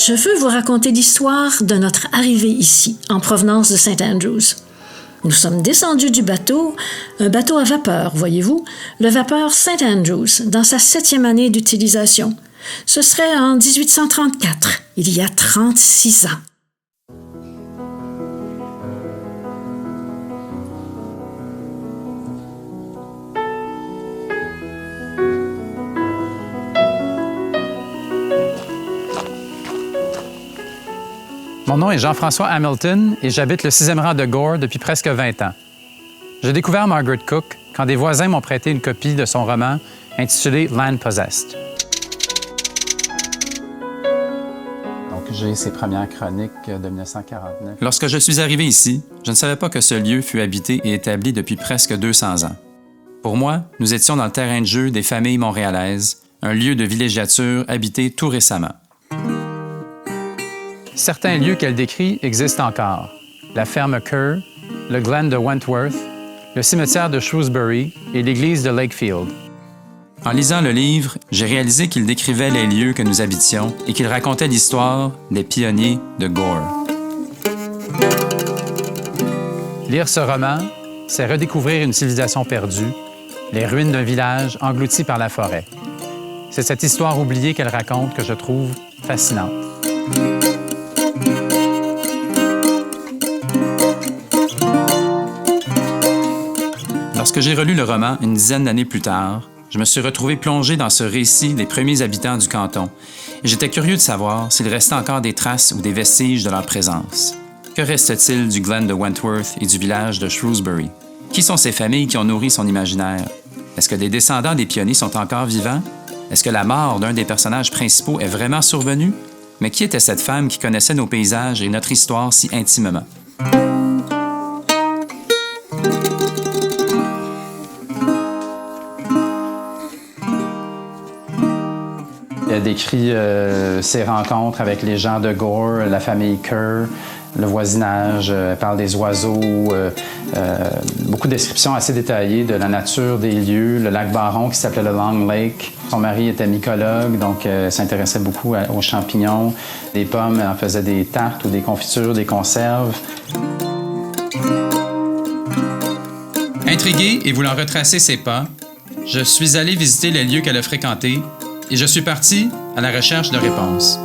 Je veux vous raconter l'histoire de notre arrivée ici, en provenance de St. Andrews. Nous sommes descendus du bateau, un bateau à vapeur, voyez-vous, le vapeur St. Andrews, dans sa 7e année d'utilisation. Ce serait en 1834, il y a 36 ans. Mon nom est Jean-François Hamilton et j'habite le 6e rang de Gore depuis presque 20 ans. J'ai découvert Margaret Cook quand des voisins m'ont prêté une copie de son roman intitulé Land Possessed. Donc, j'ai ses premières chroniques de 1949. Lorsque je suis arrivé ici, je ne savais pas que ce lieu fut habité et établi depuis presque 200 ans. Pour moi, nous étions dans le terrain de jeu des familles montréalaises, un lieu de villégiature habité tout récemment. Certains lieux qu'elle décrit existent encore. La ferme Kerr, le glen de Wentworth, le cimetière de Shrewsbury et l'église de Lakefield. En lisant le livre, j'ai réalisé qu'il décrivait les lieux que nous habitions et qu'il racontait l'histoire des pionniers de Gore. Lire ce roman, c'est redécouvrir une civilisation perdue, les ruines d'un village englouti par la forêt. C'est cette histoire oubliée qu'elle raconte que je trouve fascinante. Lorsque j'ai relu le roman une dizaine d'années plus tard, je me suis retrouvé plongé dans ce récit des premiers habitants du canton et j'étais curieux de savoir s'il restait encore des traces ou des vestiges de leur présence. Que reste-t-il du glen de Wentworth et du village de Shrewsbury? Qui sont ces familles qui ont nourri son imaginaire? Est-ce que des descendants des pionniers sont encore vivants? Est-ce que la mort d'un des personnages principaux est vraiment survenue? Mais qui était cette femme qui connaissait nos paysages et notre histoire si intimement? Elle décrit ses rencontres avec les gens de Gore, la famille Kerr, le voisinage, elle parle des oiseaux, beaucoup de descriptions assez détaillées de la nature des lieux, le lac Baron qui s'appelait le Long Lake. Son mari était mycologue, donc s'intéressait beaucoup aux champignons. Des pommes, elle en faisait des tartes ou des confitures, des conserves. Intrigué et voulant retracer ses pas, je suis allé visiter les lieux qu'elle a fréquentés et je suis parti à la recherche de réponses.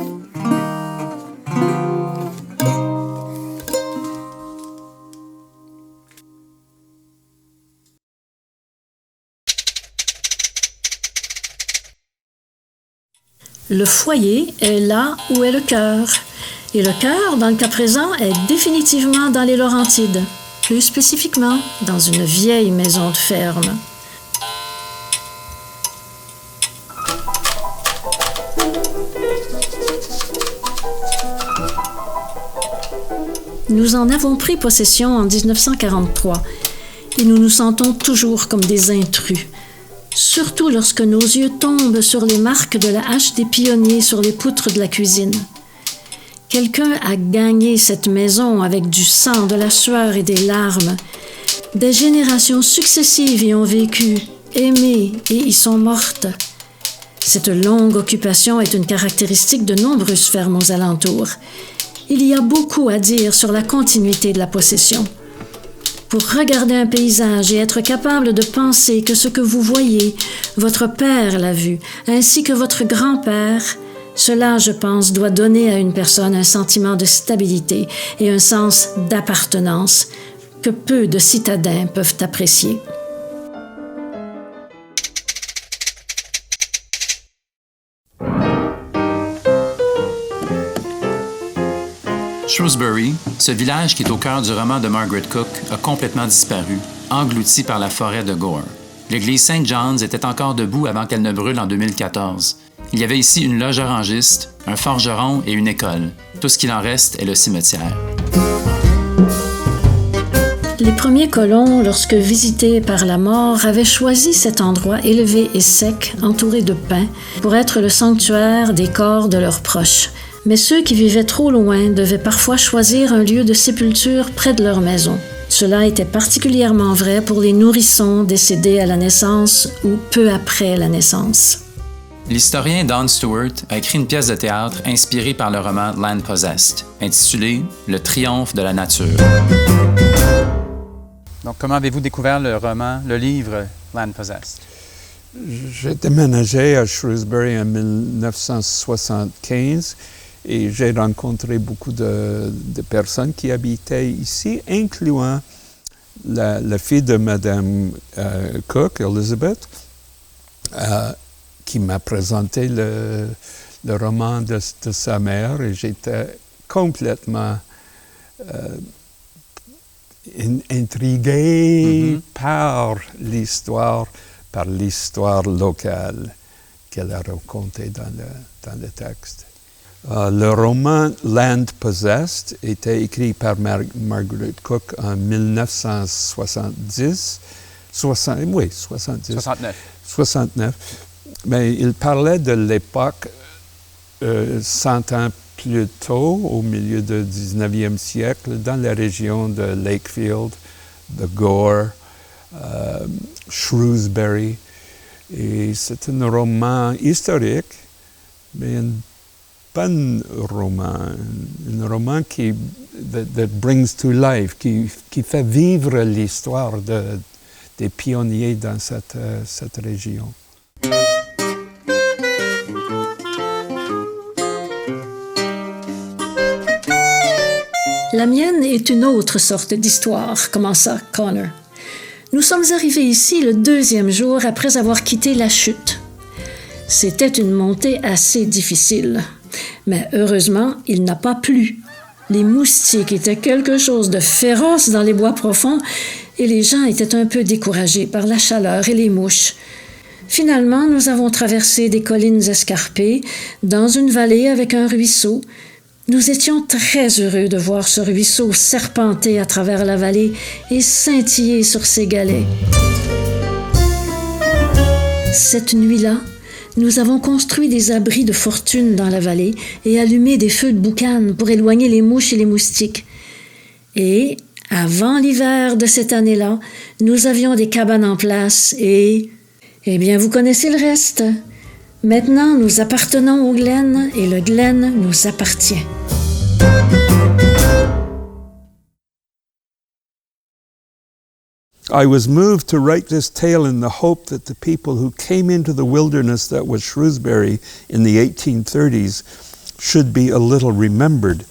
Le foyer est là où est le cœur. Et le cœur, dans le cas présent, est définitivement dans les Laurentides. Plus spécifiquement, dans une vieille maison de ferme. Nous en avons pris possession en 1943 et nous nous sentons toujours comme des intrus, surtout lorsque nos yeux tombent sur les marques de la hache des pionniers sur les poutres de la cuisine. Quelqu'un a gagné cette maison avec du sang, de la sueur et des larmes. Des générations successives y ont vécu, aimé et y sont mortes. Cette longue occupation est une caractéristique de nombreuses fermes aux alentours. Il y a beaucoup à dire sur la continuité de la possession. Pour regarder un paysage et être capable de penser que ce que vous voyez, votre père l'a vu, ainsi que votre grand-père, cela, je pense, doit donner à une personne un sentiment de stabilité et un sens d'appartenance que peu de citadins peuvent apprécier. Shrewsbury, ce village qui est au cœur du roman de Margaret Cook, a complètement disparu, englouti par la forêt de Gore. L'église St. John's était encore debout avant qu'elle ne brûle en 2014. Il y avait ici une loge orangiste, un forgeron et une école. Tout ce qu'il en reste est le cimetière. Les premiers colons, lorsque visités par la mort, avaient choisi cet endroit élevé et sec, entouré de pins, pour être le sanctuaire des corps de leurs proches. Mais ceux qui vivaient trop loin devaient parfois choisir un lieu de sépulture près de leur maison. Cela était particulièrement vrai pour les nourrissons décédés à la naissance ou peu après la naissance. l'historien Don Stewart a écrit une pièce de théâtre inspirée par le roman Land Possessed, intitulée « Le triomphe de la nature ». Donc, comment avez-vous découvert le roman, le livre Land Possessed? J'ai déménagé à Shrewsbury en 1975 et j'ai rencontré beaucoup de personnes qui habitaient ici, incluant la fille de Mme Cook, Elizabeth, qui m'a présenté le roman de sa mère et j'étais complètement intrigué par l'histoire locale qu'elle a racontée dans le texte. Le roman Land Possessed était écrit par Margaret Cook en 1970. 69. Mais il parlait de l'époque 100 ans plus tôt, au milieu du 19e siècle, dans la région de Lakefield, de Gore, Shrewsbury. Et c'est un roman historique, mais un bon roman qui that brings to life, qui fait vivre l'histoire des pionniers dans cette région. La mienne est une autre sorte d'histoire, commença Connor. Nous sommes arrivés ici le 2e jour après avoir quitté la chute. C'était une montée assez difficile, mais heureusement, il n'a pas plu. Les moustiques étaient quelque chose de féroce dans les bois profonds et les gens étaient un peu découragés par la chaleur et les mouches. Finalement, nous avons traversé des collines escarpées, dans une vallée avec un ruisseau. Nous étions très heureux de voir ce ruisseau serpenter à travers la vallée et scintiller sur ses galets. Cette nuit-là, nous avons construit des abris de fortune dans la vallée et allumé des feux de boucan pour éloigner les mouches et les moustiques. Et, avant l'hiver de cette année-là, nous avions des cabanes en place et... Eh bien, vous connaissez le reste. Maintenant, nous appartenons au Glen et le Glen nous appartient. I was moved to write this tale in the hope that the people who came into the wilderness that was Shrewsbury in the 1830s should be a little remembered.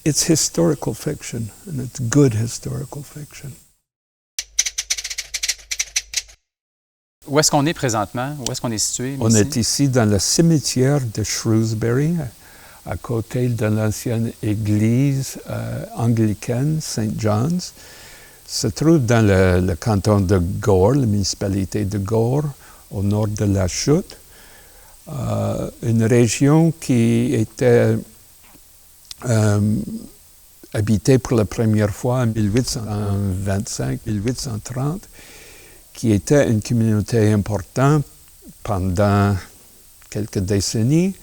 It's historical fiction, and it's good historical fiction. Où est-ce qu'on est présentement? Où est-ce qu'on est situé? On est ici dans le cimetière de Shrewsbury, à côté de l'ancienne église anglicaine St. John's. Se trouve dans le canton de Gore, la municipalité de Gore, au nord de la Chute. Une région qui était habitée pour la première fois en 1825-1830, qui était une communauté importante pendant quelques décennies,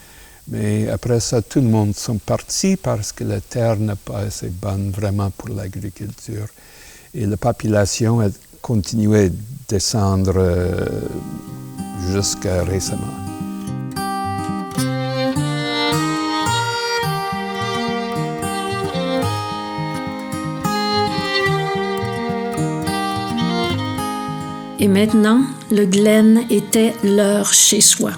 mais après ça, tout le monde sont partis parce que la terre n'est pas assez bonne vraiment pour l'agriculture. Et la population a continué à descendre jusqu'à récemment. Et maintenant, le Glen était leur chez-soi.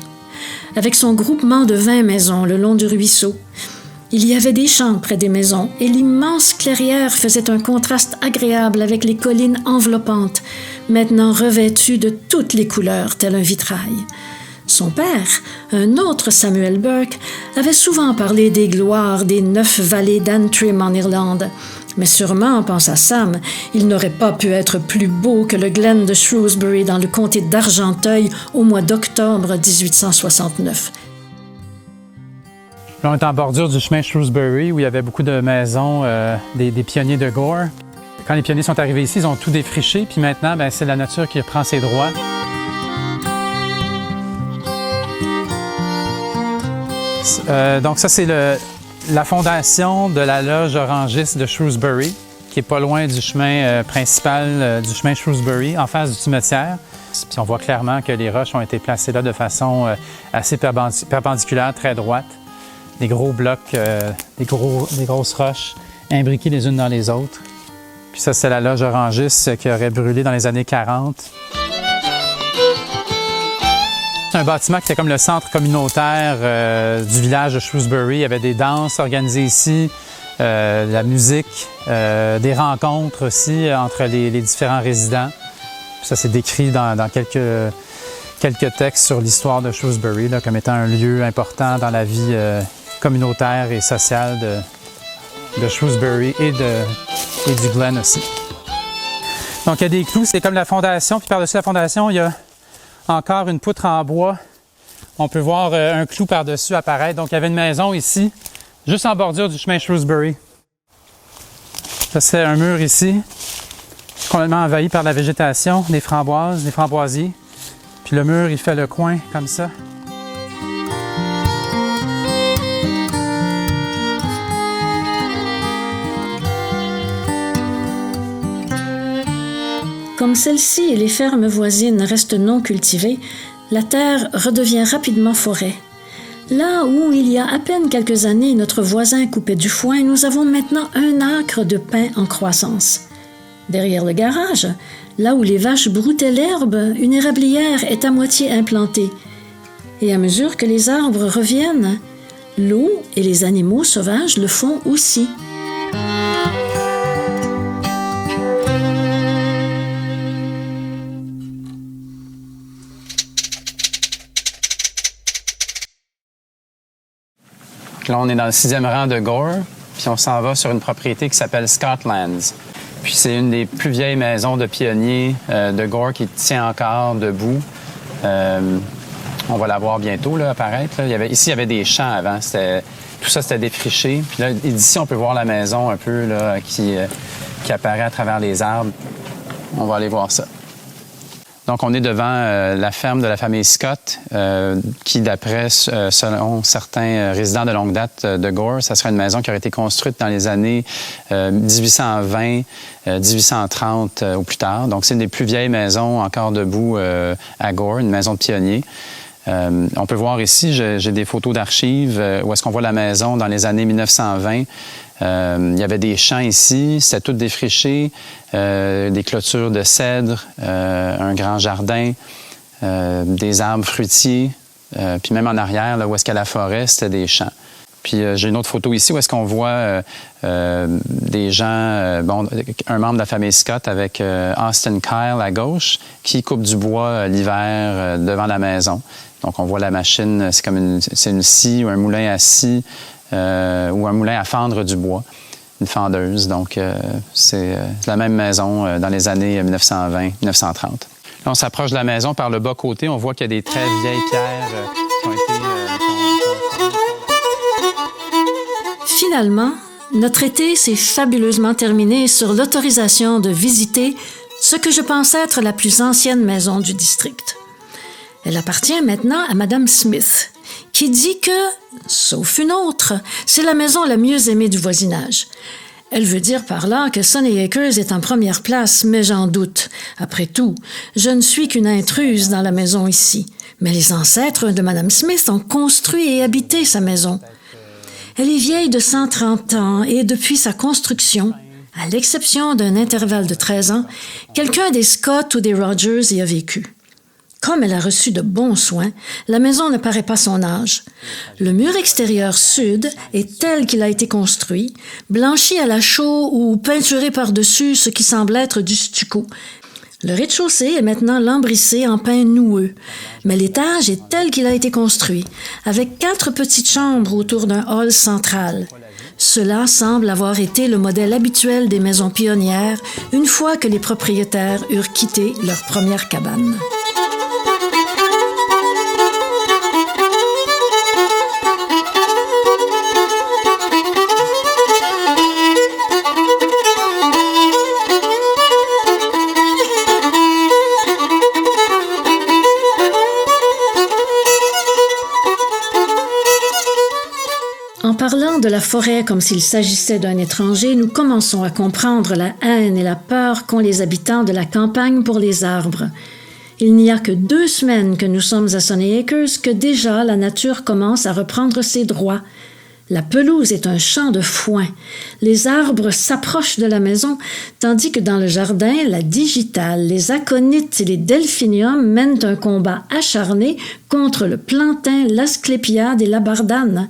Avec son groupement de 20 maisons le long du ruisseau, il y avait des champs près des maisons et l'immense clairière faisait un contraste agréable avec les collines enveloppantes, maintenant revêtues de toutes les couleurs, tel un vitrail. Son père, un autre Samuel Burke, avait souvent parlé des gloires des 9 vallées d'Antrim en Irlande. Mais sûrement, pensa Sam, il n'aurait pas pu être plus beau que le Glen de Shrewsbury dans le comté d'Argenteuil au mois d'octobre 1869. Là, on est en bordure du chemin Shrewsbury, où il y avait beaucoup de maisons des pionniers de Gore. Quand les pionniers sont arrivés ici, ils ont tout défriché, puis maintenant, c'est la nature qui reprend ses droits. Donc ça, c'est la fondation de la loge orangiste de Shrewsbury, qui est pas loin du chemin principal du chemin Shrewsbury, en face du cimetière. Puis on voit clairement que les roches ont été placées là de façon assez perpendiculaire, très droite. Des gros blocs, des grosses roches imbriquées les unes dans les autres. Puis ça, c'est la loge orangiste qui aurait brûlé dans les années 40. C'est un bâtiment qui était comme le centre communautaire du village de Shrewsbury. Il y avait des danses organisées ici, de la musique, des rencontres aussi entre les différents résidents. Puis ça, c'est décrit dans quelques textes sur l'histoire de Shrewsbury là, comme étant un lieu important dans la vie communautaire et sociale de Shrewsbury et du Glen aussi. Donc, il y a des clous, c'est comme la fondation, puis par-dessus la fondation, il y a encore une poutre en bois. On peut voir un clou par-dessus apparaître. Donc, il y avait une maison ici, juste en bordure du chemin Shrewsbury. Ça, c'est un mur ici, complètement envahi par la végétation, des framboises, des framboisiers. Puis le mur, il fait le coin comme ça. Comme celle-ci et les fermes voisines restent non cultivées, la terre redevient rapidement forêt. Là où, il y a à peine quelques années, notre voisin coupait du foin, nous avons maintenant 1 acre de pin en croissance. Derrière le garage, là où les vaches broutaient l'herbe, une érablière est à moitié implantée. Et à mesure que les arbres reviennent, l'eau et les animaux sauvages le font aussi. Là, on est dans le 6e rang de Gore, puis on s'en va sur une propriété qui s'appelle Scotlands. Puis c'est une des plus vieilles maisons de pionniers de Gore qui tient encore debout. On va la voir bientôt là, apparaître. Là. Ici, il y avait des champs avant. Tout ça, c'était défriché. Puis là, d'ici, on peut voir la maison un peu là, qui apparaît à travers les arbres. On va aller voir ça. Donc, on est devant la ferme de la famille Scott, qui, d'après, selon certains résidents de longue date de Gore, ça serait une maison qui aurait été construite dans les années 1820, 1830 ou plus tard. Donc, c'est une des plus vieilles maisons encore debout à Gore, une maison de pionniers. On peut voir ici, j'ai des photos d'archives où est-ce qu'on voit la maison dans les années 1920. Il y avait des champs ici, c'était tout défriché, des clôtures de cèdre, un grand jardin, des arbres fruitiers, puis même en arrière, là où est-ce qu'il y a la forêt, c'était des champs. Puis j'ai une autre photo ici où est-ce qu'on voit des gens, un membre de la famille Scott avec Austin Kyle à gauche qui coupe du bois l'hiver devant la maison. Donc on voit la machine, c'est une scie ou un moulin à scie ou un moulin à fendre du bois, une fendeuse. Donc c'est la même maison dans les années 1920-1930. Là, on s'approche de la maison par le bas-côté. On voit qu'il y a des très vieilles pierres qui ont été... Finalement, notre été s'est fabuleusement terminé sur l'autorisation de visiter ce que je pense être la plus ancienne maison du district. Elle appartient maintenant à Madame Smith, qui dit que, sauf une autre, c'est la maison la mieux aimée du voisinage. Elle veut dire par là que Sonny Acres est en première place, mais j'en doute. Après tout, je ne suis qu'une intruse dans la maison ici. Mais les ancêtres de Madame Smith ont construit et habité sa maison. Elle est vieille de 130 ans et depuis sa construction, à l'exception d'un intervalle de 13 ans, quelqu'un des Scott ou des Rogers y a vécu. Comme elle a reçu de bons soins, la maison ne paraît pas son âge. Le mur extérieur sud est tel qu'il a été construit, blanchi à la chaux ou peinturé par-dessus ce qui semble être du stucco. Le rez-de-chaussée est maintenant lambrissé en pin noueux, mais l'étage est tel qu'il a été construit, avec 4 petites chambres autour d'un hall central. Cela semble avoir été le modèle habituel des maisons pionnières une fois que les propriétaires eurent quitté leur première cabane. En parlant de la forêt comme s'il s'agissait d'un étranger, nous commençons à comprendre la haine et la peur qu'ont les habitants de la campagne pour les arbres. Il n'y a que 2 semaines que nous sommes à Sunny Acres que déjà la nature commence à reprendre ses droits. La pelouse est un champ de foin. Les arbres s'approchent de la maison, tandis que dans le jardin, la digitale, les aconites et les delphiniums mènent un combat acharné contre le plantain, l'asclépiade et la bardane.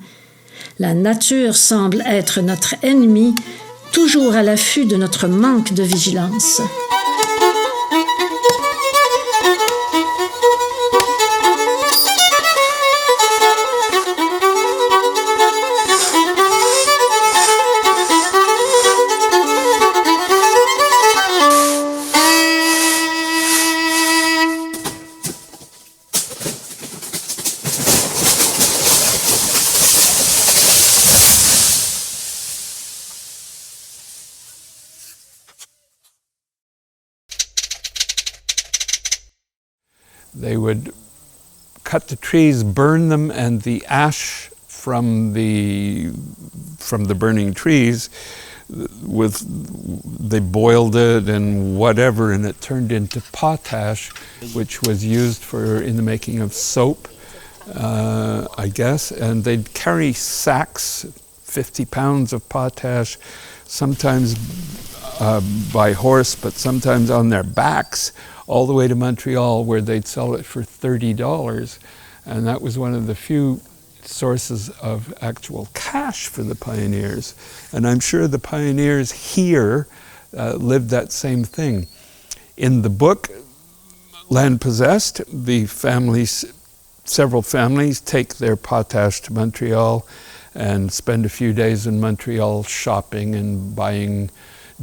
La nature semble être notre ennemie, toujours à l'affût de notre manque de vigilance. They would cut the trees, burn them, and the ash from the burning trees, they boiled it and whatever, and it turned into potash, which was used in the making of soap, I guess. And they'd carry sacks, 50 pounds of potash, sometimes by horse, but sometimes on their backs, all the way to Montreal, where they'd sell it for $30. And that was one of the few sources of actual cash for the pioneers. And I'm sure the pioneers here lived that same thing. In the book, Land Possessed, the families, several families take their potash to Montreal and spend a few days in Montreal shopping and buying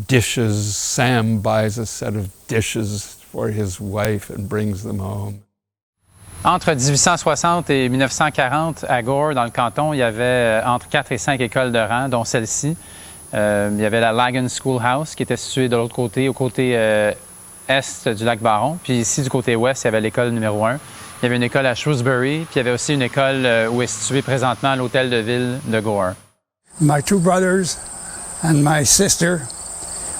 dishes. Sam buys a set of dishes for his wife and brings them home. Entre 1860 et 1940, à Gore, dans le canton, il y avait entre 4 et 5 écoles de rang, dont celle-ci. Il y avait la Lagan Schoolhouse, qui était située de l'autre côté, au côté est du lac Baron. Puis ici, du côté ouest, il y avait l'école numéro 1. Il y avait une école à Shrewsbury, puis il y avait aussi une école où est situé présentement l'hôtel de ville de Gore. My 2 brothers and my sister,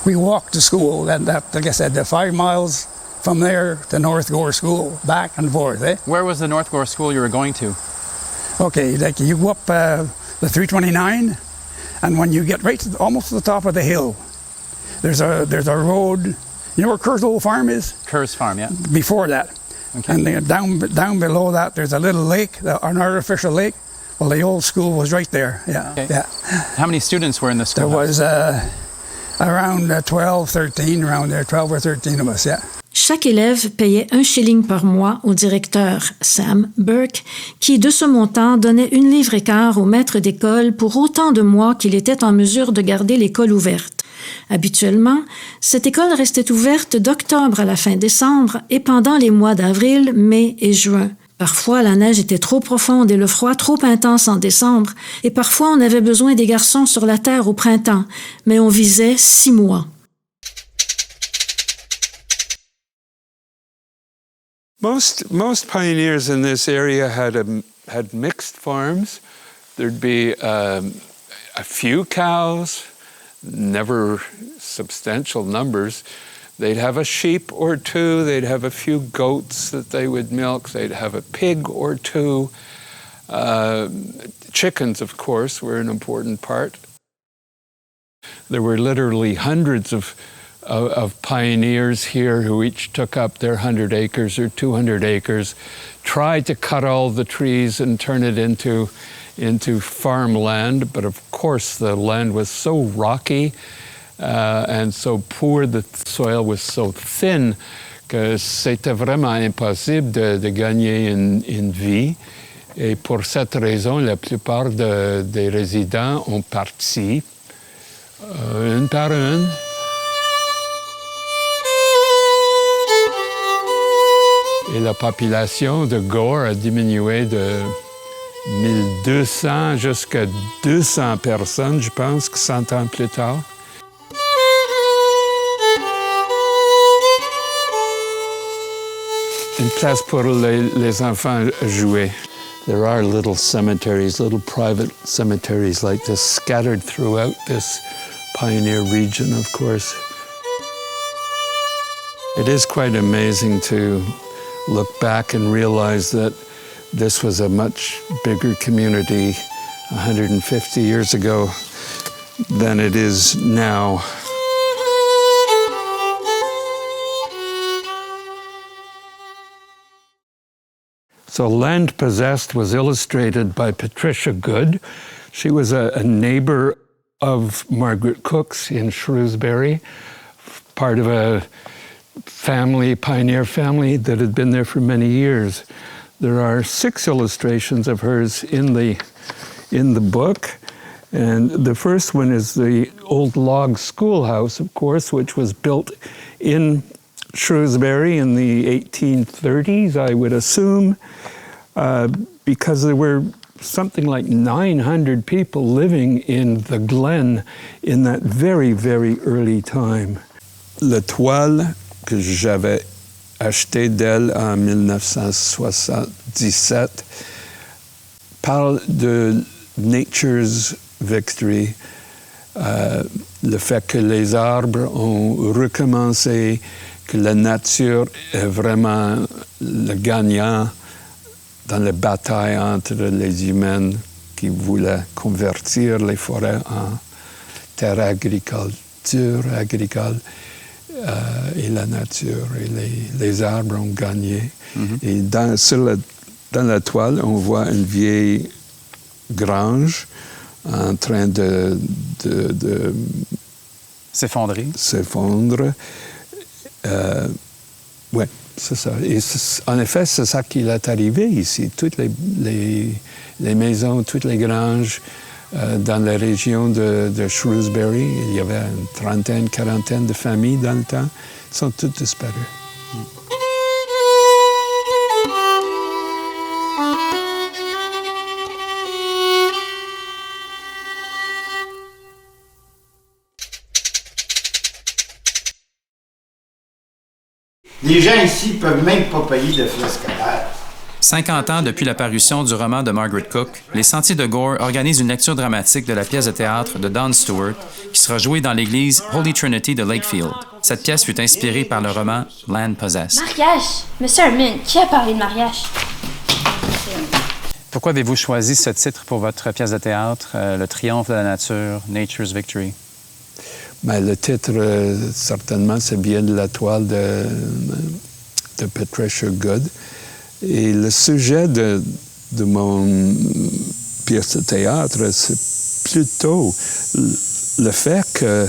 we walked to school, and that, like I said, the 5 miles from there to North Gore School, back and forth, eh? Where was the North Gore School you were going to? Okay, like you go up the 329, and when you get right to almost to the top of the hill, there's a road. You know where Kerr's old farm is? Kerr's Farm, yeah. Before that. Okay. And then down below that, there's a little lake, an artificial lake. Well, the old school was right there, yeah. Okay. Yeah. How many students were in the school? There was around 12, 13, around there, 12 or 13 of us, yeah. Chaque élève payait 1 shilling par mois au directeur, Sam Burke, qui, de ce montant, donnait 1 livre et quart au maître d'école pour autant de mois qu'il était en mesure de garder l'école ouverte. Habituellement, cette école restait ouverte d'octobre à la fin décembre et pendant les mois d'avril, mai et juin. Parfois, la neige était trop profonde et le froid trop intense en décembre, et parfois on avait besoin des garçons sur la terre au printemps, mais on visait 6 mois. Most pioneers in this area had mixed farms. There'd be a few cows, never substantial numbers. They'd have a sheep or 2. They'd have a few goats that they would milk. They'd have a pig or 2. Chickens, of course, were an important part. There were literally hundreds of pioneers here who each took up their 100 acres or 200 acres, tried to cut all the trees and turn it into farmland. But of course, the land was so rocky and so poor, the soil was so thin que c'était vraiment impossible de gagner une vie. Et pour cette raison, la plupart des résidents ont parti, une par une. Et la population de Gore a diminué de 1200 jusqu'à 200 personnes, je pense, 100 ans plus tard. Une place pour les enfants jouer. There are little cemeteries, little private cemeteries like this scattered throughout this pioneer region, of course. It is quite amazing to look back and realize that this was a much bigger community 150 years ago than it is now. So Land Possessed was illustrated by Patricia Good. She was a neighbor of Margaret Cook's in Shrewsbury, part of a family, pioneer family that had been there for many years. There are 6 illustrations of hers in the book. And the first one is the old log schoolhouse, of course, which was built in Shrewsbury in the 1830s, I would assume, because there were something like 900 people living in the Glen in that very, very early time. La toile que j'avais achetée d'elle en 1977 parle de Nature's Victory, le fait que les arbres ont recommencé, que la nature est vraiment le gagnant dans la bataille entre les humains qui voulaient convertir les forêts en terre agricole, et la nature et les arbres ont gagné. Mm-hmm. Et dans la toile, on voit une vieille grange en train de s'effondrer. Oui, c'est ça. Et en effet, c'est ça qui est arrivé ici. Toutes les maisons, toutes les granges dans la région de Shrewsbury, il y avait une trentaine, quarantaine de familles dans le temps, sont toutes disparues. Les gens ici ne peuvent même pas payer de frais scolaires. 50 ans depuis la parution du roman de Margaret Cook, les Sentiers de Gore organisent une lecture dramatique de la pièce de théâtre de Don Stewart qui sera jouée dans l'église Holy Trinity de Lakefield. Cette pièce fut inspirée par le roman Land Possessed. Mariage! Monsieur Herman, qui a parlé de mariage? Pourquoi avez-vous choisi ce titre pour votre pièce de théâtre, Le triomphe de la nature, Nature's Victory? Ben, le titre, certainement, c'est bien de la toile de Patricia Good. Et le sujet de mon pièce de théâtre, c'est plutôt le fait que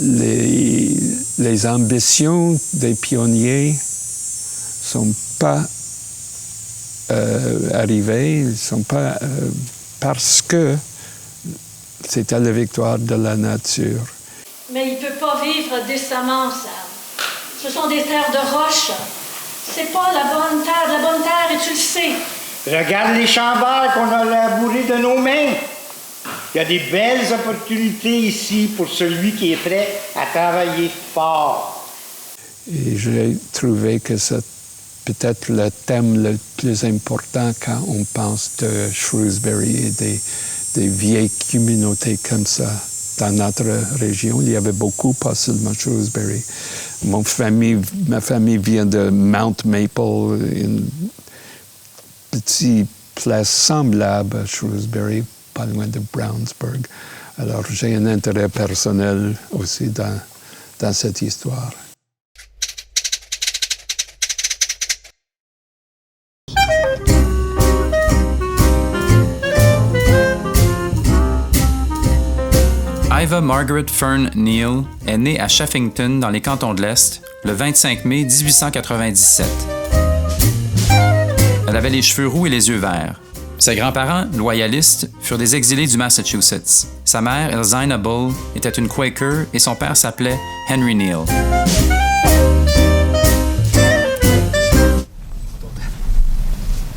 les ambitions des pionniers ne sont pas arrivées, ne sont pas parce que c'était la victoire de la nature. Mais il ne peut pas vivre décemment, ça. Ce sont des terres de roche. C'est pas la bonne terre, et tu le sais. Regarde les champs verts qu'on a labourés de nos mains. Il y a des belles opportunités ici pour celui qui est prêt à travailler fort. Et j'ai trouvé que c'est peut-être le thème le plus important quand on pense de Shrewsbury et des vieilles communautés comme ça. Dans notre région, il y avait beaucoup, pas seulement Shrewsbury. Ma famille vient de Mount Maple, une petite place semblable à Shrewsbury, pas loin de Brownsburg. Alors, j'ai un intérêt personnel aussi dans cette histoire. Iva Margaret Fern Neal est née à Sheffington, dans les cantons de l'Est, le 25 mai 1897. Elle avait les cheveux roux et les yeux verts. Ses grands-parents, loyalistes, furent des exilés du Massachusetts. Sa mère, Elzina Bull, était une Quaker et son père s'appelait Henry Neal.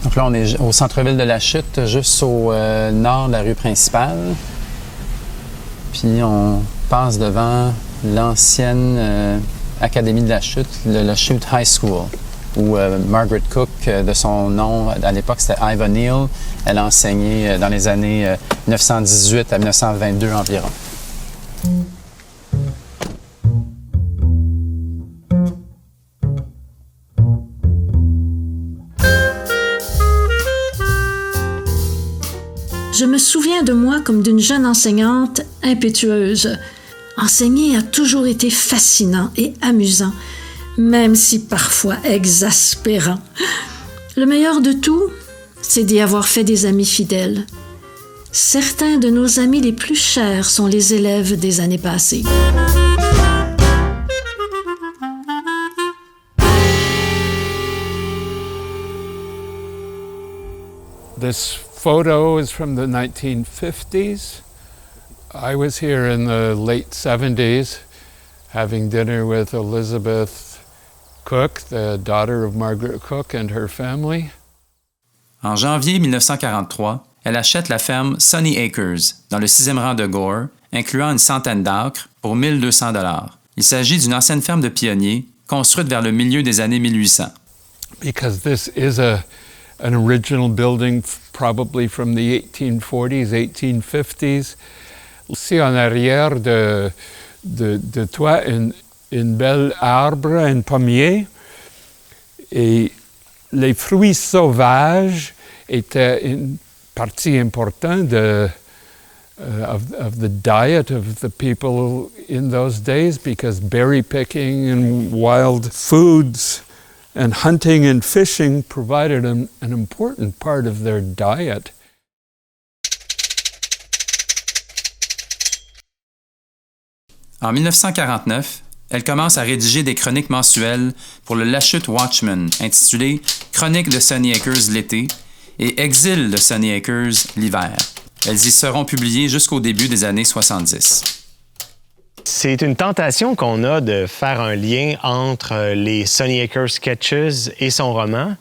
Donc là, on est au centre-ville de La Chute, juste au nord de la rue principale. Puis on passe devant l'ancienne Académie de La Chute, le La Chute High School, où Margaret Cook, de son nom, à l'époque c'était Iva Neal, elle a enseigné dans les années 1918 à 1922 environ. Je me souviens de moi comme d'une jeune enseignante impétueuse. Enseigner a toujours été fascinant et amusant, même si parfois exaspérant. Le meilleur de tout, c'est d'y avoir fait des amis fidèles. Certains de nos amis les plus chers sont les élèves des années passées. This photo is from the 1950s. I was here in the late 70s having dinner with Elizabeth Cook, the daughter of Margaret Cook and her family. En janvier 1943, elle achète la ferme Sunny Acres, dans le 6e rang de Gore, incluant une centaine d'acres, pour 1 200 $. Il s'agit d'une ancienne ferme de pionniers, construite vers le milieu des années 1800. Because this is an original building probably from the 1840s, 1850s. Ici en arrière de toi, une belle arbre, un pommier. Et les fruits sauvages étaient une partie importante of the diet of the people in those days, because berry picking and wild foods and hunting and fishing provided an important part of their diet. En 1949, elle commence à rédiger des chroniques mensuelles pour le Lachute Watchman, intitulées « Chroniques de Sunny Acres l'été » et « Exil de Sunny Acres l'hiver ». Elles y seront publiées jusqu'au début des années 70. C'est une tentation qu'on a de faire un lien entre les Sunny Acres Sketches et son roman.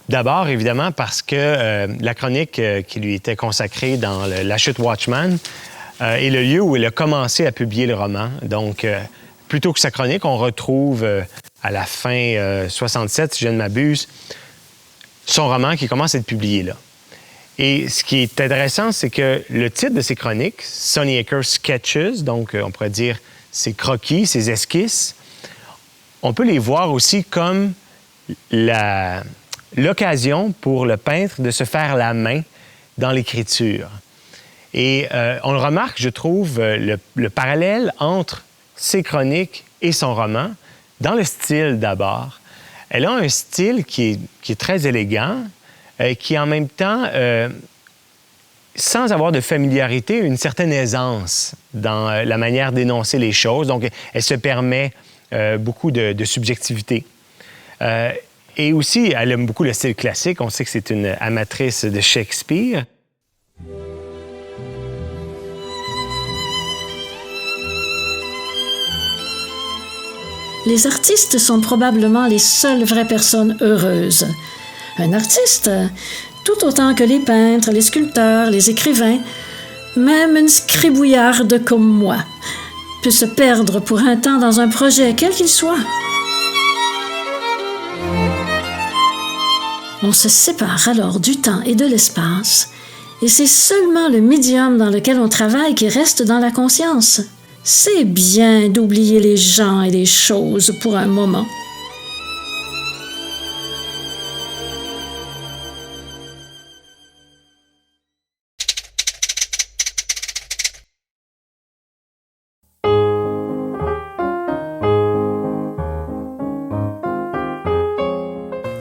D'abord, évidemment, parce que la chronique qui lui était consacrée dans le Lachute Watchman est le lieu où elle a commencé à publier le roman. Donc, plutôt que sa chronique, on retrouve à la fin 67, si je ne m'abuse, son roman qui commence à être publié là. Et ce qui est intéressant, c'est que le titre de ces chroniques, Sunny Acres Sketches, donc on pourrait dire ses croquis, ses esquisses, on peut les voir aussi comme l'occasion pour le peintre de se faire la main dans l'écriture. Et on le remarque, je trouve, le parallèle entre ses chroniques et son roman, dans le style d'abord. Elle a un style qui est très élégant, qui en même temps, sans avoir de familiarité, une certaine aisance dans la manière d'énoncer les choses. Donc, elle se permet beaucoup de subjectivité. Et aussi, elle aime beaucoup le style classique. On sait que c'est une amatrice de Shakespeare. Les artistes sont probablement les seules vraies personnes heureuses. Un artiste, tout autant que les peintres, les sculpteurs, les écrivains, même une scribouillarde comme moi, peut se perdre pour un temps dans un projet, quel qu'il soit. On se sépare alors du temps et de l'espace, et c'est seulement le médium dans lequel on travaille qui reste dans la conscience. C'est bien d'oublier les gens et les choses pour un moment.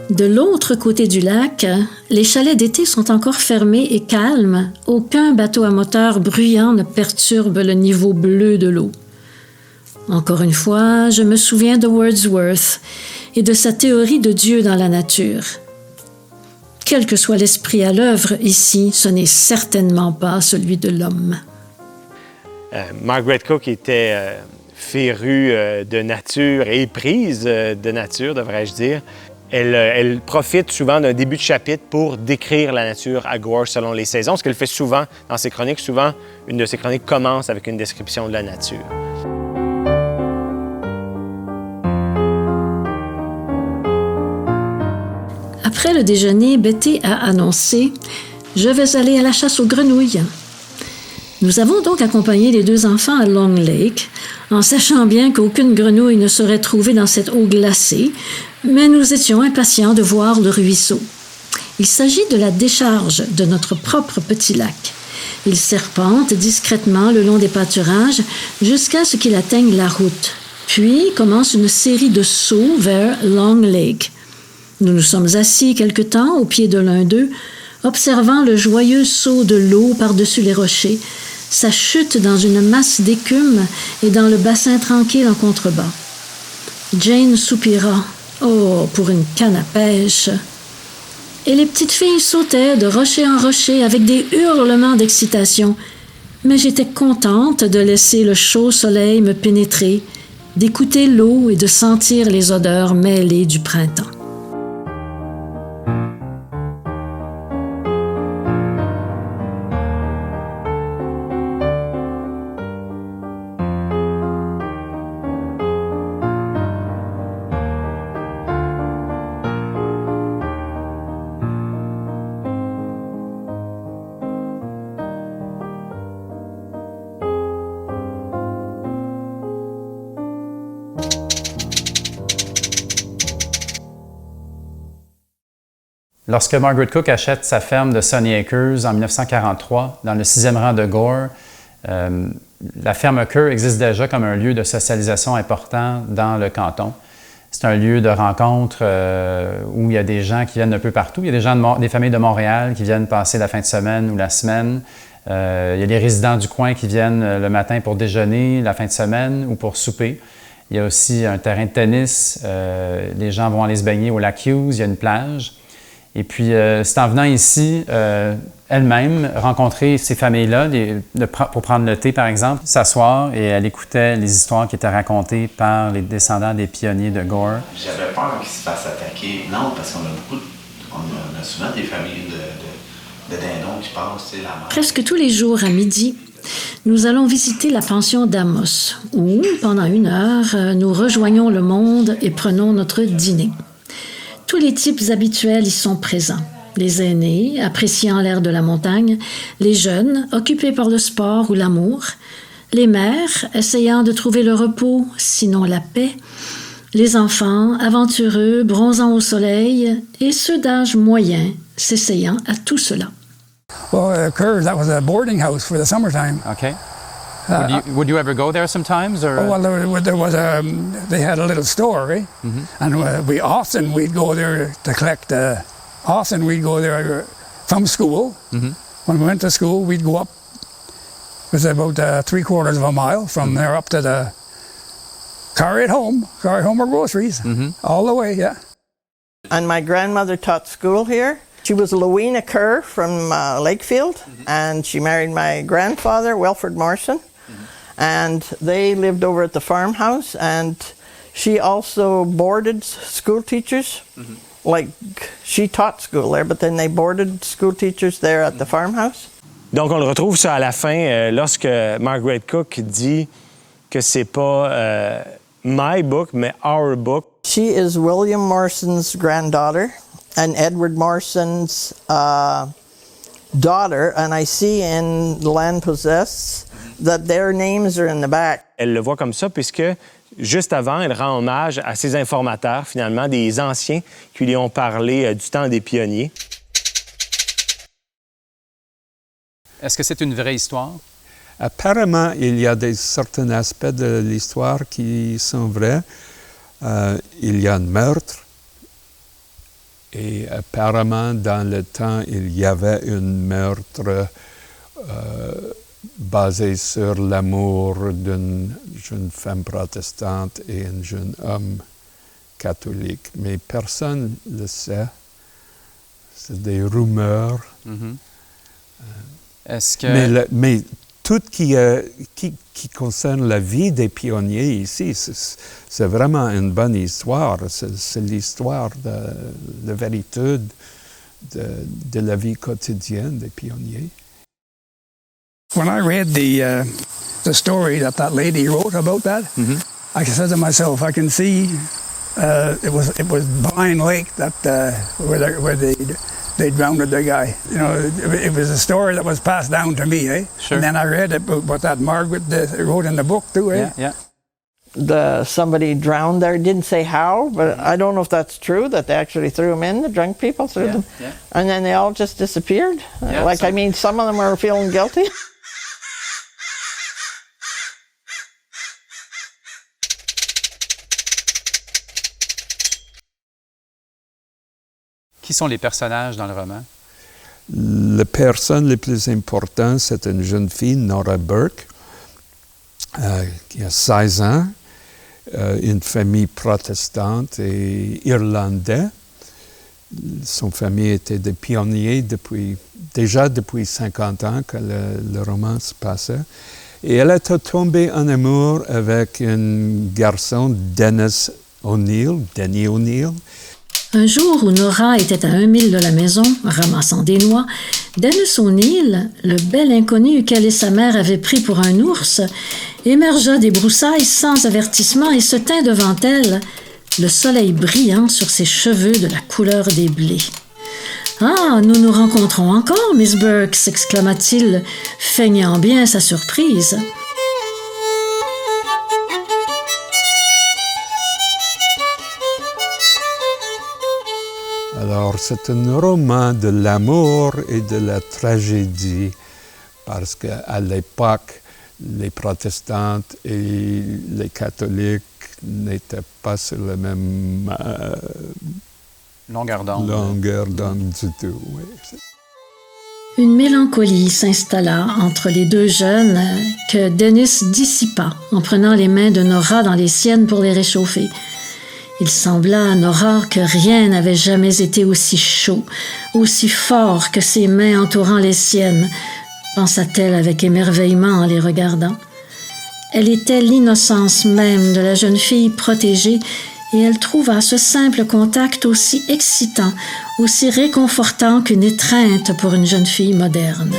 De l'autre côté du lac, les chalets d'été sont encore fermés et calmes. Aucun bateau à moteur bruyant ne perturbe le niveau bleu de l'eau. Encore une fois, je me souviens de Wordsworth et de sa théorie de Dieu dans la nature. Quel que soit l'esprit à l'œuvre ici, ce n'est certainement pas celui de l'homme. Margaret Cook était férue de nature et prise de nature, devrais-je dire. Elle profite souvent d'un début de chapitre pour décrire la nature à Gore selon les saisons, ce qu'elle fait souvent dans ses chroniques. Souvent, une de ses chroniques commence avec une description de la nature. Après le déjeuner, Betty a annoncé « Je vais aller à la chasse aux grenouilles ». Nous avons donc accompagné les deux enfants à Long Lake, en sachant bien qu'aucune grenouille ne serait trouvée dans cette eau glacée, mais nous étions impatients de voir le ruisseau. Il s'agit de la décharge de notre propre petit lac. Il serpente discrètement le long des pâturages jusqu'à ce qu'il atteigne la route. Puis commence une série de sauts vers Long Lake. Nous nous sommes assis quelque temps au pied de l'un d'eux, observant le joyeux saut de l'eau par-dessus les rochers, sa chute dans une masse d'écume et dans le bassin tranquille en contrebas. Jane soupira. Oh, pour une canne à pêche! Et les petites filles sautaient de rocher en rocher avec des hurlements d'excitation. Mais j'étais contente de laisser le chaud soleil me pénétrer, d'écouter l'eau et de sentir les odeurs mêlées du printemps. Lorsque Margaret Cook achète sa ferme de Sunny Acres en 1943, dans le 6e rang de Gore, la ferme Kerr existe déjà comme un lieu de socialisation important dans le canton. C'est un lieu de rencontre où il y a des gens qui viennent d'un peu partout. Il y a des gens des familles de Montréal qui viennent passer la fin de semaine ou la semaine. Il y a des résidents du coin qui viennent le matin pour déjeuner, la fin de semaine ou pour souper. Il y a aussi un terrain de tennis. Les gens vont aller se baigner au lac Hughes. Il y a une plage. Et puis, c'est en venant ici, elle-même, rencontrer ces familles-là pour prendre le thé, par exemple, s'asseoir, et elle écoutait les histoires qui étaient racontées par les descendants des pionniers de Gore. J'avais peur qu'ils se fassent attaquer. Non, parce qu'on a souvent des familles de dindons qui passent, la mer. Presque tous les jours à midi, nous allons visiter la pension d'Amos, où, pendant 1 heure, nous rejoignons le monde et prenons notre dîner. Tous les types habituels y sont présents. Les aînés, appréciant l'air de la montagne, les jeunes, occupés par le sport ou l'amour, les mères, essayant de trouver le repos, sinon la paix, les enfants, aventureux, bronzant au soleil, et ceux d'âge moyen, s'essayant à tout cela. Well, Kerr, that was a boarding house for the summertime. Okay. Would you ever go there sometimes? Or? Oh, well, there was they had a little store, eh? Mm-hmm. And we'd go there to collect. Often we'd go there from school. Mm-hmm. When we went to school, we'd go up. It was about 3/4 of a mile from there up to the carry it home or groceries, all the way, yeah. And my grandmother taught school here. She was Louina Kerr from Lakefield, and she married my grandfather, Wilfred Morrison, and they lived over at the farmhouse, and she also boarded school teachers. Like, she taught school there, but then they boarded school teachers there at the farmhouse. Donc, on le retrouve ça à la fin, lorsque Margaret Cook dit que c'est pas my book, mais our book. She is William Morrison's granddaughter and Edward Morrison's daughter, and I see in Land Possessed that their names are in the back. Elle le voit comme ça puisque juste avant, elle rend hommage à ses informateurs, finalement, des anciens qui lui ont parlé du temps des pionniers. Est-ce que c'est une vraie histoire? Apparemment, il y a certains aspects de l'histoire qui sont vrais. Il y a un meurtre. Et apparemment, dans le temps, il y avait un meurtre basé sur l'amour d'une jeune femme protestante et un jeune homme catholique. Mais personne ne le sait. C'est des rumeurs. Mm-hmm. Est-ce que... Mais tout qui concerne la vie des pionniers ici, c'est vraiment une bonne histoire. C'est l'histoire de vérité de la vie quotidienne des pionniers. When I read the story that lady wrote about that, I said to myself, I can see it was Vine Lake that where they drowned the guy. You know, it was a story that was passed down to me, eh? Sure. And then I read it, what that Margaret wrote in the book too, eh? Yeah. somebody drowned there. It didn't say how, but I don't know if that's true, that they actually threw them in, the drunk people threw them. Yeah. And then they all just disappeared. Yeah, I mean, some of them were feeling guilty. Qui sont les personnages dans le roman? La personne la plus importante, c'est une jeune fille, Nora Burke, qui a 16 ans, une famille protestante et irlandaise. Son famille était des pionniers déjà depuis 50 ans que le roman se passait. Et elle est tombée en amour avec un garçon, Denny O'Neill. Un jour où Nora était à 1 mille de la maison, ramassant des noix, Dennis O'Neill, le bel inconnu qu'elle et sa mère avaient pris pour un ours, émergea des broussailles sans avertissement et se tint devant elle, le soleil brillant sur ses cheveux de la couleur des blés. « Ah, nous nous rencontrons encore, Miss Burke !» s'exclama-t-il, feignant bien sa surprise. Alors, c'est un roman de l'amour et de la tragédie, parce qu'à l'époque, les protestantes et les catholiques n'étaient pas sur la même longueur d'onde du tout. Oui. Une mélancolie s'installa entre les deux jeunes que Dennis dissipa en prenant les mains de Nora dans les siennes pour les réchauffer. Il sembla à Nora que rien n'avait jamais été aussi chaud, aussi fort que ses mains entourant les siennes, pensa-t-elle avec émerveillement en les regardant. Elle était l'innocence même de la jeune fille protégée et elle trouva ce simple contact aussi excitant, aussi réconfortant qu'une étreinte pour une jeune fille moderne.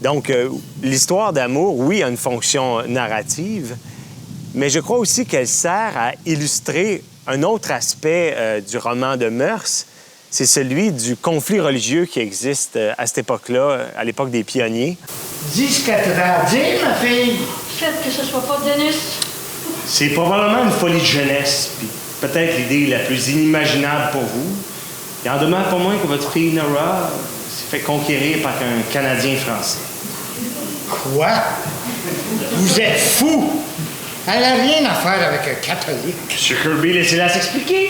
Donc, l'histoire d'amour, oui, a une fonction narrative, mais je crois aussi qu'elle sert à illustrer un autre aspect du roman de mœurs, c'est celui du conflit religieux qui existe à cette époque-là, à l'époque des pionniers. Dis ce qu'elle t'a dit, ma fille. Faites que ce soit pas Dennis. C'est probablement une folie de jeunesse, puis peut-être l'idée la plus inimaginable pour vous. Il en demeure pas moins que votre fille Nora s'est fait conquérir par un Canadien français. Quoi? Vous êtes fou! Elle n'a rien à faire avec un catholique. M. Kirby, laissez-la s'expliquer.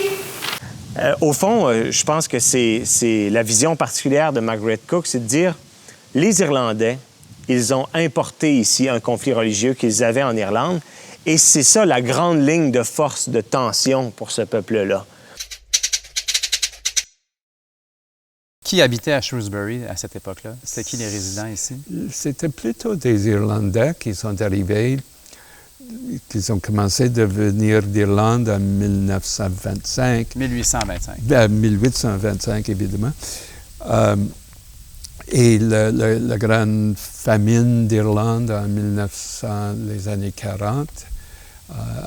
Au fond, je pense que c'est la vision particulière de Margaret Cook, c'est de dire, les Irlandais, ils ont importé ici un conflit religieux qu'ils avaient en Irlande, et c'est ça la grande ligne de force, de tension pour ce peuple-là. Qui habitait à Shrewsbury à cette époque-là? C'était qui les résidents ici? C'était plutôt des Irlandais qui sont arrivés, qui ont commencé de venir d'Irlande en 1925. 1825. 1825, évidemment. Et la grande famine d'Irlande en les années 40.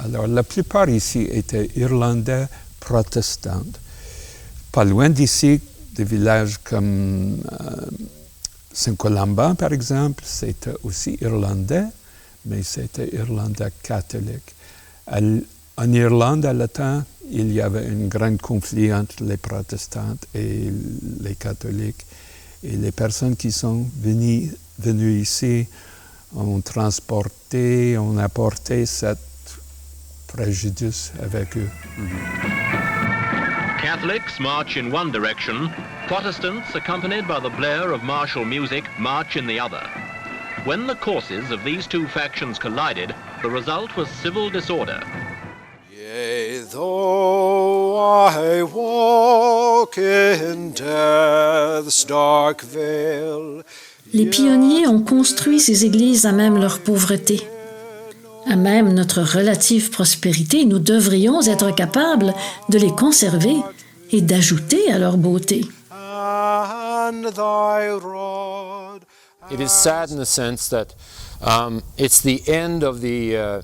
Alors, la plupart ici étaient Irlandais protestants. Pas loin d'ici, des villages comme Saint-Colomban, par exemple, c'était aussi irlandais, mais c'était irlandais catholique. En Irlande, à le temps, il y avait un grand conflit entre les protestants et les catholiques. Et les personnes qui sont venues ici ont apporté cette préjudice avec eux. Catholics march in one direction, Protestants, accompanied by the blare of martial music, march in the other. When the courses of these two factions collided, the result was civil disorder. Yea, though I walk in death's dark vale. Les pionniers ont construit ces églises à même leur pauvreté. À même notre relative prospérité, nous devrions être capables de les conserver et d'ajouter à leur beauté. It is sad in the sense that it's the end of the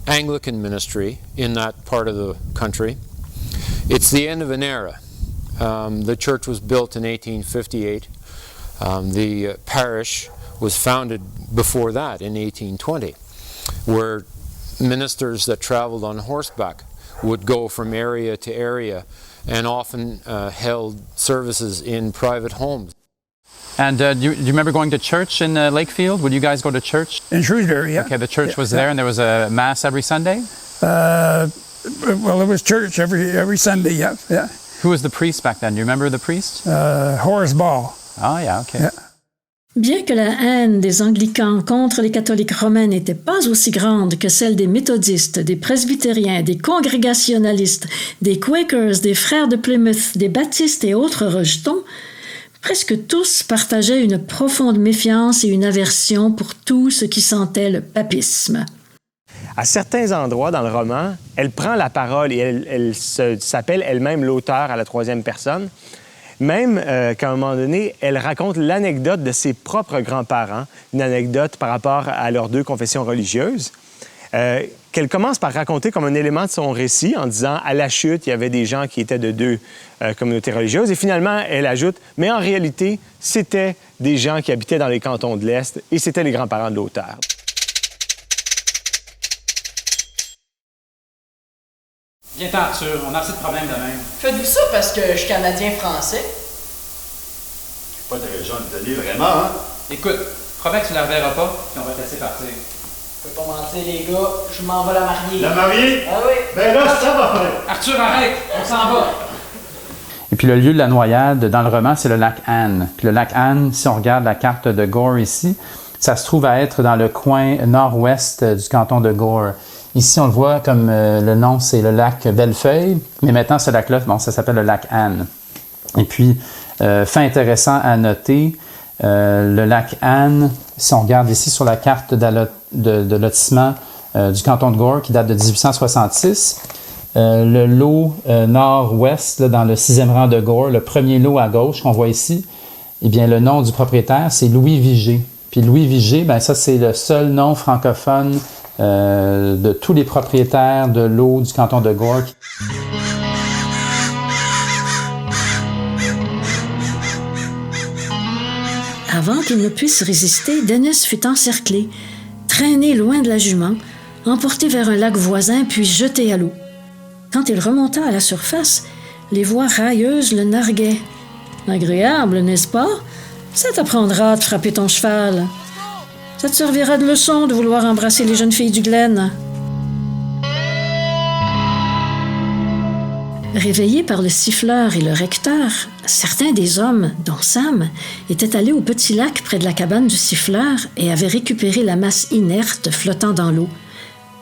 Anglican ministry in that part of the country. It's the end of an era. The church was built in 1858. The parish was founded before that in 1820, where ministers that traveled on horseback would go from area to area and often held services in private homes. And do you remember going to church in Lakefield? Would you guys go to church? In Shrewsbury, yeah. Okay, the church was there and there was a mass every Sunday? Well, there was church every Sunday, yeah. Who was the priest back then? Do you remember the priest? Horace Ball. Oh, yeah, okay. Yeah. Bien que la haine des anglicans contre les catholiques romains n'était pas aussi grande que celle des méthodistes, des presbytériens, des congrégationalistes, des Quakers, des frères de Plymouth, des baptistes et autres rejetons, presque tous partageaient une profonde méfiance et une aversion pour tout ce qui sentait le papisme. À certains endroits dans le roman, elle prend la parole et elle s'appelle elle-même l'auteur à la troisième personne. Même qu'à un moment donné, elle raconte l'anecdote de ses propres grands-parents, une anecdote par rapport à leurs deux confessions religieuses, qu'elle commence par raconter comme un élément de son récit en disant « à la chute, il y avait des gens qui étaient de deux communautés religieuses ». Et finalement, elle ajoute « mais en réalité, c'était des gens qui habitaient dans les cantons de l'Est et c'était les grands-parents de l'auteur ». Viens-t'en, Arthur, on a assez de problèmes de même. Faites-vous ça parce que je suis Canadien-Français? Pas de raison de donner vraiment, hein? Écoute, promets que tu ne la reverras pas, puis on va te laisser partir. Je peux pas mentir, les gars, je m'en vais la marier. La marier? Ah oui. Ben là, ça va faire. Arthur, arrête, on s'en va. Et puis le lieu de la noyade dans le roman, c'est le lac Anne. Puis le lac Anne, si on regarde la carte de Gore ici, ça se trouve à être dans le coin nord-ouest du canton de Gore. Ici, on le voit comme le nom, c'est le lac Bellefeuille, mais maintenant, ce lac-là, bon, ça s'appelle le lac Anne. Et puis, fait intéressant à noter, le lac Anne, si on regarde ici sur la carte de lotissement du canton de Gore, qui date de 1866, le lot nord-ouest, là, dans le 6e rang de Gore, le premier lot à gauche qu'on voit ici, eh bien, le nom du propriétaire, c'est Louis Vigé. Puis Louis Vigé, ben ça, c'est le seul nom francophone de tous les propriétaires de l'eau du canton de Gore. Avant qu'il ne puisse résister, Dennis fut encerclé, traîné loin de la jument, emporté vers un lac voisin puis jeté à l'eau. Quand il remonta à la surface, les voix railleuses le narguaient. « Agréable, n'est-ce pas? Ça t'apprendra de frapper ton cheval. Ça te servira de leçon de vouloir embrasser les jeunes filles du Glen. » Réveillés par le siffleur et le recteur, certains des hommes, dont Sam, étaient allés au petit lac près de la cabane du siffleur et avaient récupéré la masse inerte flottant dans l'eau.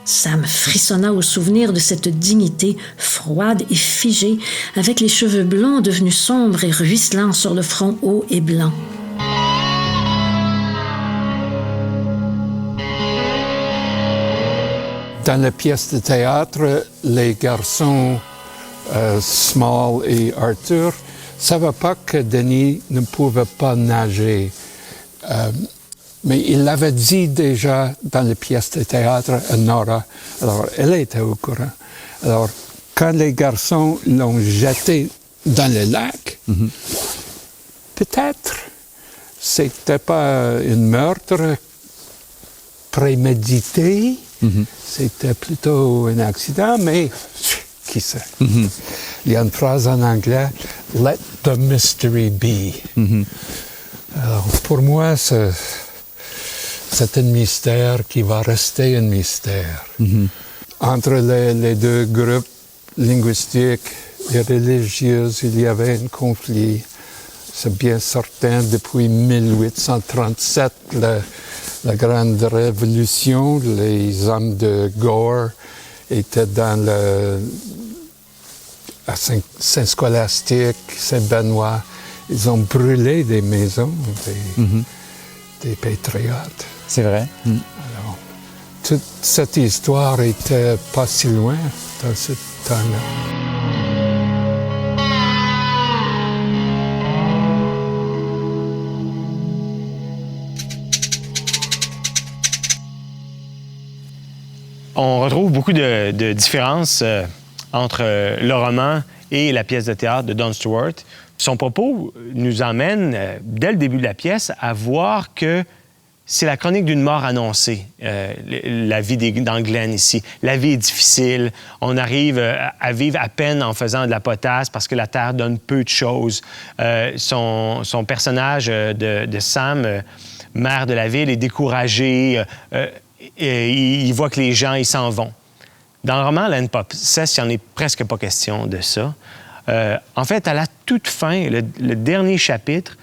Sam frissonna au souvenir de cette dignité froide et figée, avec les cheveux blonds devenus sombres et ruisselants sur le front haut et blanc. Dans la pièce de théâtre, les garçons Small et Arthur ne savaient pas que Denis ne pouvait pas nager. Mais il l'avait dit déjà dans la pièce de théâtre à Nora. Alors, elle était au courant. Alors, quand les garçons l'ont jeté dans le lac, peut-être c'était pas un meurtre prémédité, c'était plutôt un accident, mais qui sait? Il y a une phrase en anglais, « Let the mystery be ». Alors, pour moi, c'est un mystère qui va rester un mystère. Entre les deux groupes linguistiques et religieux, il y avait un conflit. C'est bien certain, depuis 1837, la Grande Révolution, les hommes de Gore étaient dans à Saint-Scolastique, Saint-Benoît. Ils ont brûlé des maisons des patriotes. C'est vrai. Alors, toute cette histoire était pas si loin dans ce temps-là. On retrouve beaucoup de différences entre le roman et la pièce de théâtre de Don Stewart. Son propos nous emmène, dès le début de la pièce, à voir que c'est la chronique d'une mort annoncée, la vie dans Glen ici. La vie est difficile. On arrive à vivre à peine en faisant de la potasse parce que la terre donne peu de choses. Son personnage de Sam, maire de la ville, est découragé. Il voit que les gens, ils s'en vont. Dans le roman Land Pop Cess, il n'y en est presque pas question de ça. En fait, à la toute fin, le dernier chapitre,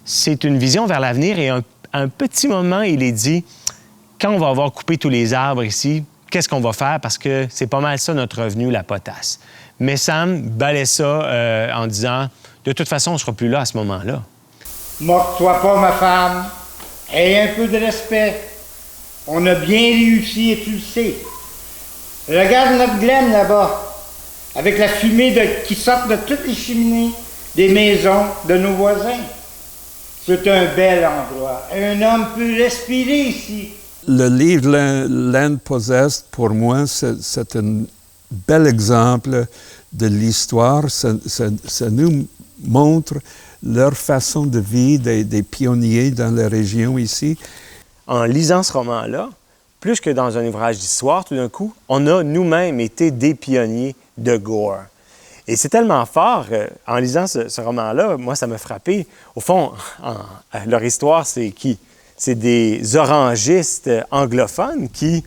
c'est une vision vers l'avenir et un petit moment, il est dit, quand on va avoir coupé tous les arbres ici, qu'est-ce qu'on va faire? Parce que c'est pas mal ça notre revenu, la potasse. Mais Sam balaie ça en disant, de toute façon, on ne sera plus là à ce moment-là. Moque-toi pas, ma femme. Aie un peu de respect. On a bien réussi et tu le sais. Regarde notre Glen là-bas, avec la fumée qui sort de toutes les cheminées des maisons de nos voisins. C'est un bel endroit. Un homme peut respirer ici. Le livre Land Possessed, pour moi, c'est un bel exemple de l'histoire. Ça nous montre leur façon de vivre des pionniers dans la région ici. En lisant ce roman-là, plus que dans un ouvrage d'histoire, tout d'un coup, on a nous-mêmes été des pionniers de Gore. Et c'est tellement fort, en lisant ce roman-là, moi, ça m'a frappé. Au fond, leur histoire, c'est qui? C'est des orangistes anglophones qui,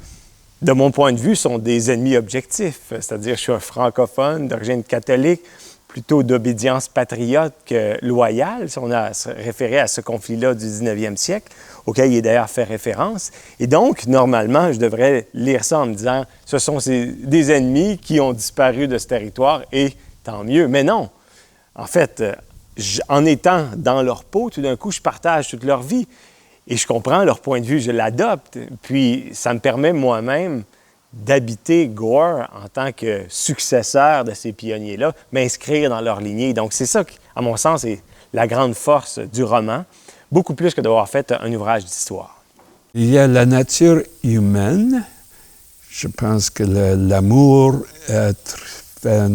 de mon point de vue, sont des ennemis objectifs. C'est-à-dire, je suis un francophone d'origine catholique, plutôt d'obédience patriote que loyale, si on a à se référer à ce conflit-là du 19e siècle, auquel il est d'ailleurs fait référence. Et donc, normalement, je devrais lire ça en me disant, ce sont des ennemis qui ont disparu de ce territoire, et tant mieux. Mais non. En fait, en étant dans leur peau, tout d'un coup, je partage toute leur vie. Et je comprends leur point de vue, je l'adopte. Puis, ça me permet moi-même d'habiter Gore en tant que successeur de ces pionniers-là, m'inscrire dans leur lignée. Donc, c'est ça, à mon sens, est la grande force du roman, beaucoup plus que d'avoir fait un ouvrage d'histoire. Il y a la nature humaine. Je pense que l'amour fait un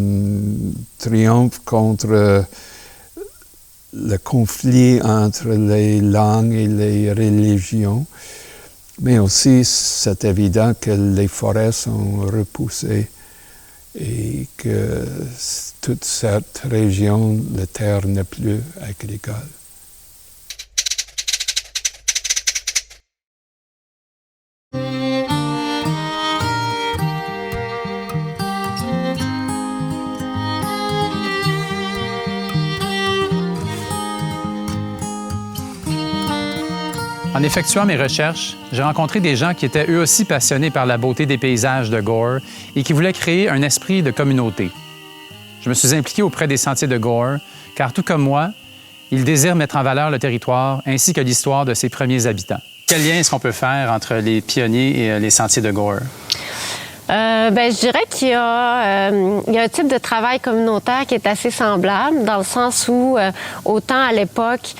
triomphe contre le conflit entre les langues et les religions. Mais aussi, c'est évident que les forêts sont repoussées et que toute cette région, la terre n'est plus agricole. En effectuant mes recherches, j'ai rencontré des gens qui étaient eux aussi passionnés par la beauté des paysages de Gore et qui voulaient créer un esprit de communauté. Je me suis impliqué auprès des Sentiers de Gore, car tout comme moi, ils désirent mettre en valeur le territoire ainsi que l'histoire de ses premiers habitants. Quel lien est-ce qu'on peut faire entre les pionniers et les Sentiers de Gore? Je dirais qu'il y a un type de travail communautaire qui est assez semblable, dans le sens où, autant à l'époque,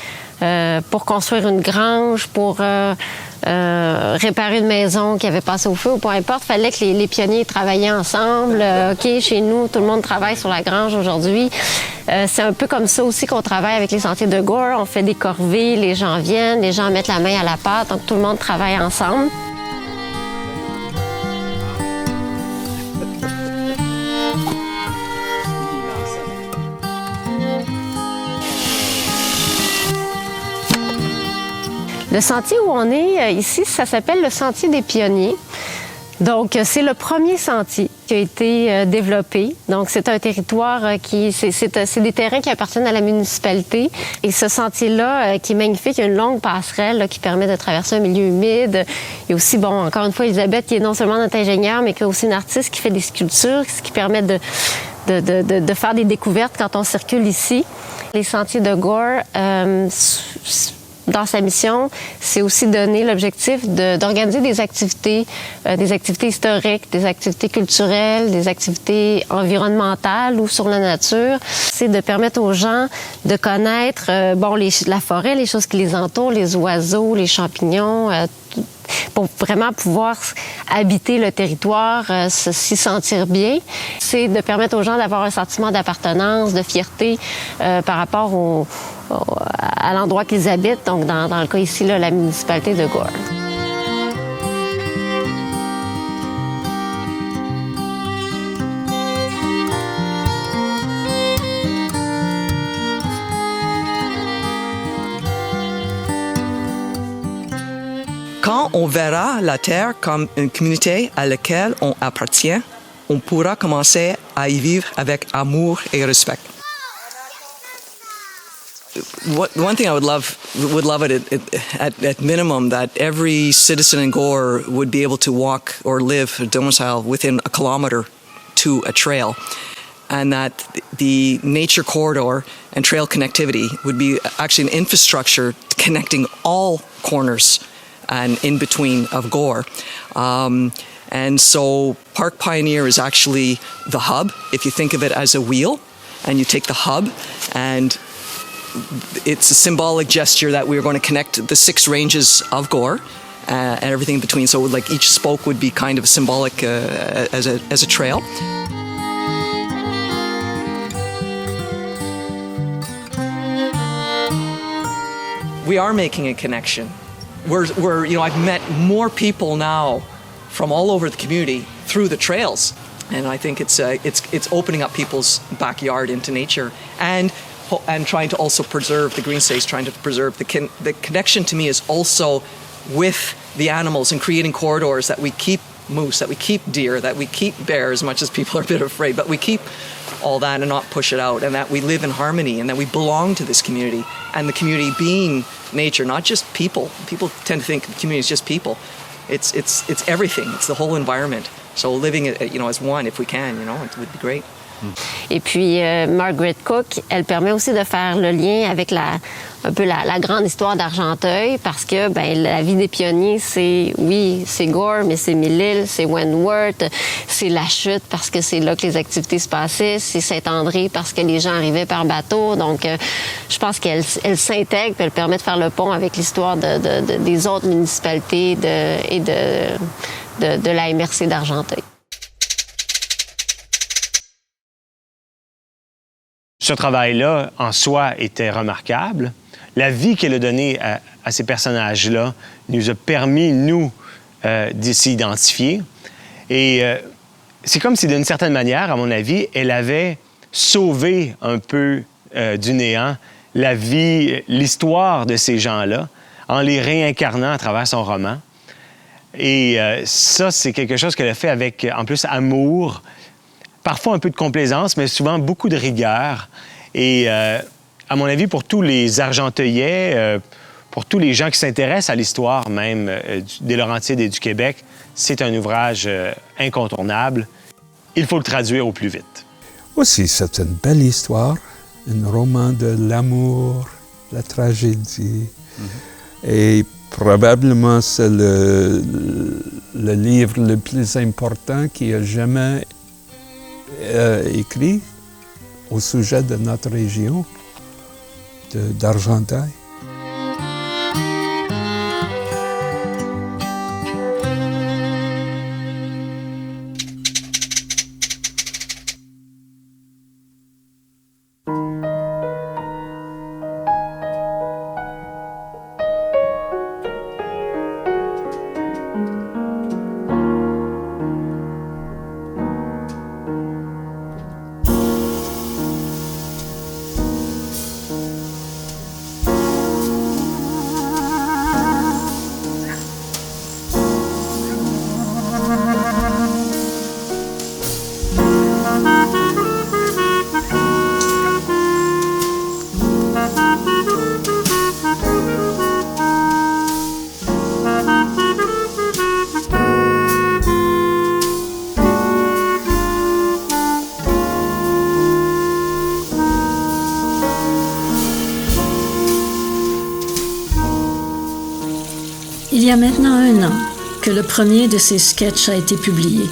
pour construire une grange, pour réparer une maison qui avait passé au feu ou peu importe, il fallait que les pionniers travaillaient ensemble. OK, chez nous, tout le monde travaille sur la grange aujourd'hui. C'est un peu comme ça aussi qu'on travaille avec les Sentiers de Gore. On fait des corvées, les gens viennent, les gens mettent la main à la pâte, donc tout le monde travaille ensemble. Le sentier où on est ici, ça s'appelle le Sentier des Pionniers. Donc, c'est le premier sentier qui a été développé. Donc, c'est un territoire c'est des terrains qui appartiennent à la municipalité. Et ce sentier-là, qui est magnifique, il y a une longue passerelle là, qui permet de traverser un milieu humide. Il y a aussi, encore une fois, Elisabeth, qui est non seulement notre ingénieure, mais qui est aussi une artiste qui fait des sculptures, ce qui permet de faire des découvertes quand on circule ici. Les Sentiers de Gore, dans sa mission, c'est aussi donner l'objectif d'organiser des activités historiques, des activités culturelles, des activités environnementales ou sur la nature. C'est de permettre aux gens de connaître la forêt, les choses qui les entourent, les oiseaux, les champignons, pour vraiment pouvoir habiter le territoire, s'y sentir bien. C'est de permettre aux gens d'avoir un sentiment d'appartenance, de fierté par rapport à l'endroit qu'ils habitent, donc dans le cas ici, là, la municipalité de Gore. Quand on verra la Terre comme une communauté à laquelle on appartient, on pourra commencer à y vivre avec amour et respect. One thing I would love at minimum that every citizen in Gore would be able to walk or live or domicile within a kilometer to a trail, and that the nature corridor and trail connectivity would be actually an infrastructure connecting all corners and in between of Gore. And so Park Pioneer is actually the hub. If you think of it as a wheel, and you take the hub, and it's a symbolic gesture that we're going to connect the 6 ranges of Gore and everything in between. So like each spoke would be kind of symbolic as a trail. We are making a connection. We're I've met more people now from all over the community through the trails, and I think it's opening up people's backyard into nature and trying to also preserve the green space, trying to preserve the connection. To me is also with the animals and creating corridors that we keep moose, that we keep deer, that we keep bear, as much as people are a bit afraid, but we keep all that and not push it out, and that we live in harmony, and that we belong to this community, and the community being nature, not just people. People tend to think the community is just people. It's everything. It's the whole environment. So living as one, if we can, it would be great. Et puis, Margaret Cook, elle permet aussi de faire le lien avec la grande histoire d'Argenteuil, parce que la vie des pionniers, c'est Gore, mais c'est Mille-Îles, c'est Wentworth, c'est La Chute, parce que c'est là que les activités se passaient, c'est Saint-André, parce que les gens arrivaient par bateau. Donc, je pense qu'elle s'intègre, puis elle permet de faire le pont avec l'histoire des autres municipalités et de la MRC d'Argenteuil. Ce travail-là, en soi, était remarquable. La vie qu'elle a donnée à ces personnages-là nous a permis, nous, de s'identifier. Et c'est comme si, d'une certaine manière, à mon avis, elle avait sauvé un peu du néant la vie, l'histoire de ces gens-là, en les réincarnant à travers son roman. Et ça, c'est quelque chose qu'elle a fait avec, en plus, amour, parfois un peu de complaisance, mais souvent beaucoup de rigueur. Et à mon avis, pour tous les Argenteuillais, pour tous les gens qui s'intéressent à l'histoire même des Laurentides et du Québec, c'est un ouvrage incontournable. Il faut le traduire au plus vite. Aussi, c'est une belle histoire, un roman de l'amour, la tragédie. Et probablement, c'est le livre le plus important qui a jamais écrit au sujet de notre région d'Argenteuil. Il y a maintenant 1 an que le premier de ces sketchs a été publié.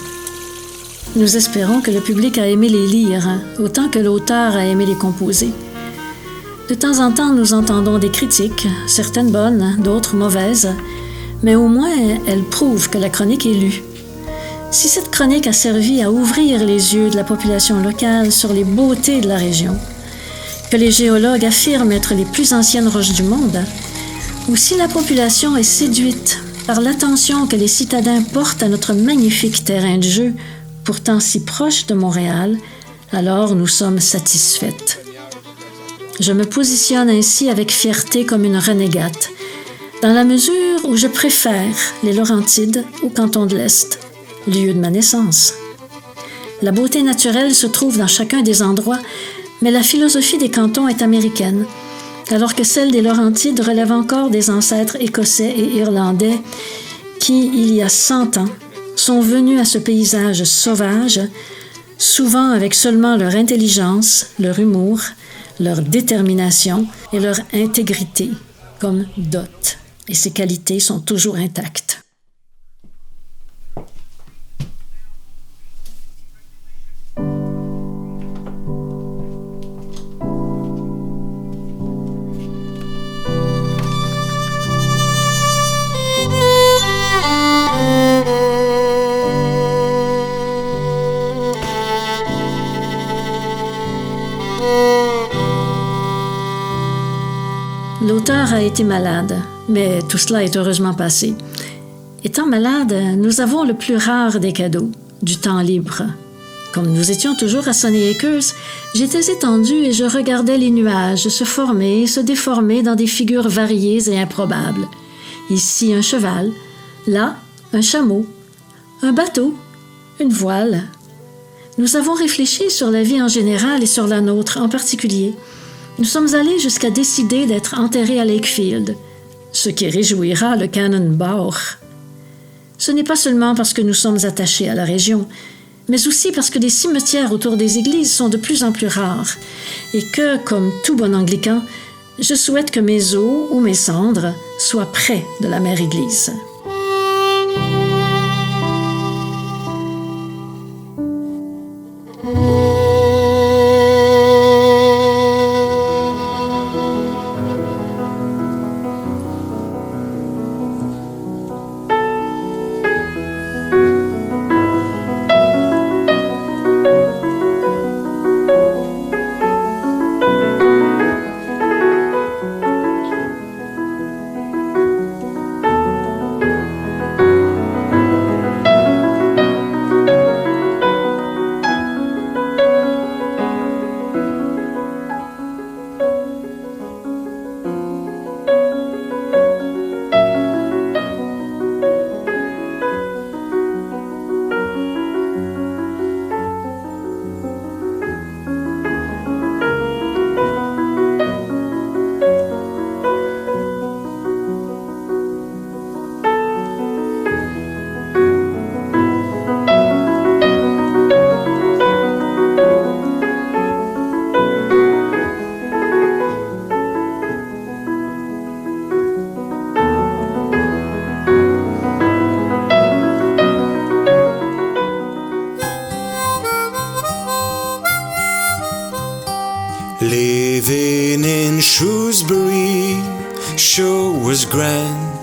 Nous espérons que le public a aimé les lire, autant que l'auteur a aimé les composer. De temps en temps, nous entendons des critiques, certaines bonnes, d'autres mauvaises, mais au moins elle prouve que la chronique est lue. Si cette chronique a servi à ouvrir les yeux de la population locale sur les beautés de la région, que les géologues affirment être les plus anciennes roches du monde, ou si la population est séduite par l'attention que les citadins portent à notre magnifique terrain de jeu, pourtant si proche de Montréal, alors nous sommes satisfaites. Je me positionne ainsi avec fierté comme une renégate, dans la mesure où je préfère les Laurentides au canton de l'Est, lieu de ma naissance. La beauté naturelle se trouve dans chacun des endroits, mais la philosophie des cantons est américaine, alors que celle des Laurentides relève encore des ancêtres écossais et irlandais qui, il y a 100 ans, sont venus à ce paysage sauvage, souvent avec seulement leur intelligence, leur humour, leur détermination et leur intégrité comme dot. Et ces qualités sont toujours intactes. L'auteur a été malade, mais tout cela est heureusement passé. Étant malade, nous avons le plus rare des cadeaux, du temps libre. Comme nous étions toujours à Sony Acres, j'étais étendue et je regardais les nuages se former et se déformer dans des figures variées et improbables. Ici, un cheval, là, un chameau, un bateau, une voile. Nous avons réfléchi sur la vie en général et sur la nôtre en particulier. Nous sommes allés jusqu'à décider d'être enterrés à Lakefield, ce qui réjouira le canon Bauer. Ce n'est pas seulement parce que nous sommes attachés à la région, mais aussi parce que les cimetières autour des églises sont de plus en plus rares et que, comme tout bon anglican, je souhaite que mes os ou mes cendres soient près de la mère Église. Living in Shrewsbury sure was grand,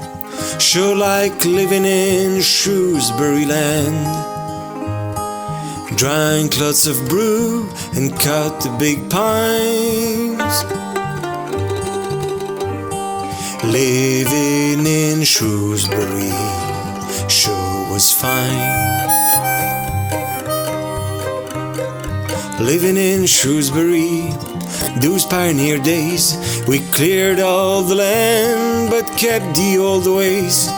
sure like living in Shrewsbury land. Drank lots of brew and cut the big pines. Living in Shrewsbury sure was fine. Living in Shrewsbury, those pioneer days, we cleared all the land but kept the old ways.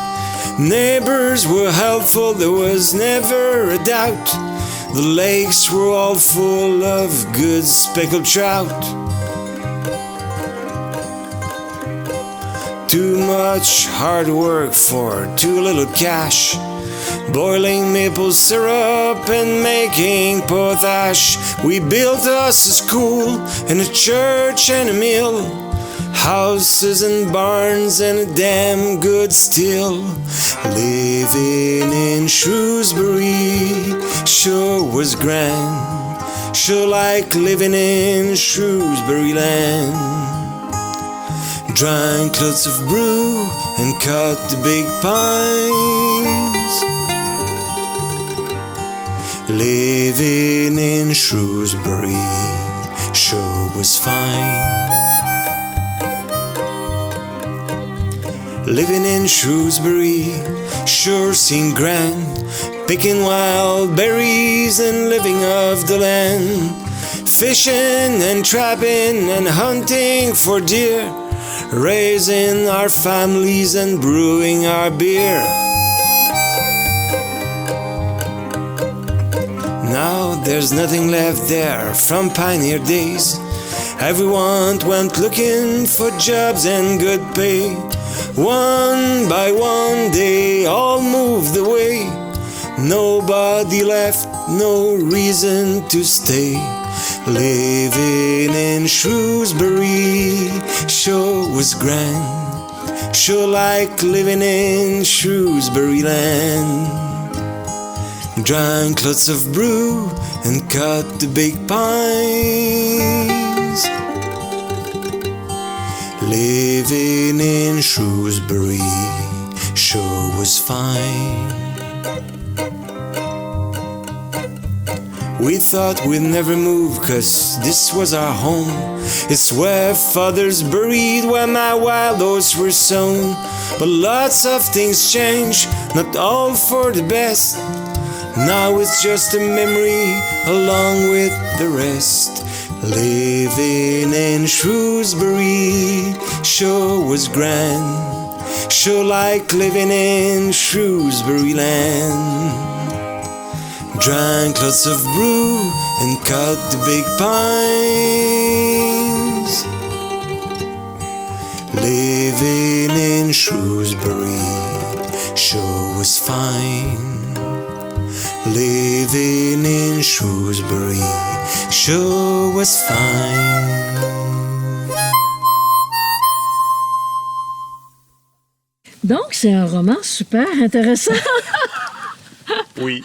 Neighbors were helpful, there was never a doubt. The lakes were all full of good speckled trout. Too much hard work for too little cash. Boiling maple syrup and making potash. We built us a school and a church and a mill, houses and barns and a damn good still. Living in Shrewsbury sure was grand, sure like living in Shrewsbury land. Drank lots of brew and cut the big pines. Living in Shrewsbury sure was fine. Living in Shrewsbury sure seemed grand, picking wild berries and living off the land, fishing and trapping and hunting for deer, raising our families and brewing our beer. Now there's nothing left there from pioneer days. Everyone went looking for jobs and good pay. One by one they all moved away. Nobody left, no reason to stay. Living in Shrewsbury sure was grand, sure like living in Shrewsbury land. Drank lots of brew and cut the big pines. Living in Shrewsbury sure was fine. We thought we'd never move, 'cause this was our home. It's where fathers buried, where my wild oats were sown. But lots of things change, not all for the best. Now it's just a memory along with the rest. Living in Shrewsbury sure was grand, sure like living in Shrewsbury land. Drank lots of brew and cut the big pines. Living in Shrewsbury sure was fine. Living in Shrewsbury sure was fine. Donc, c'est un roman super intéressant. Oui.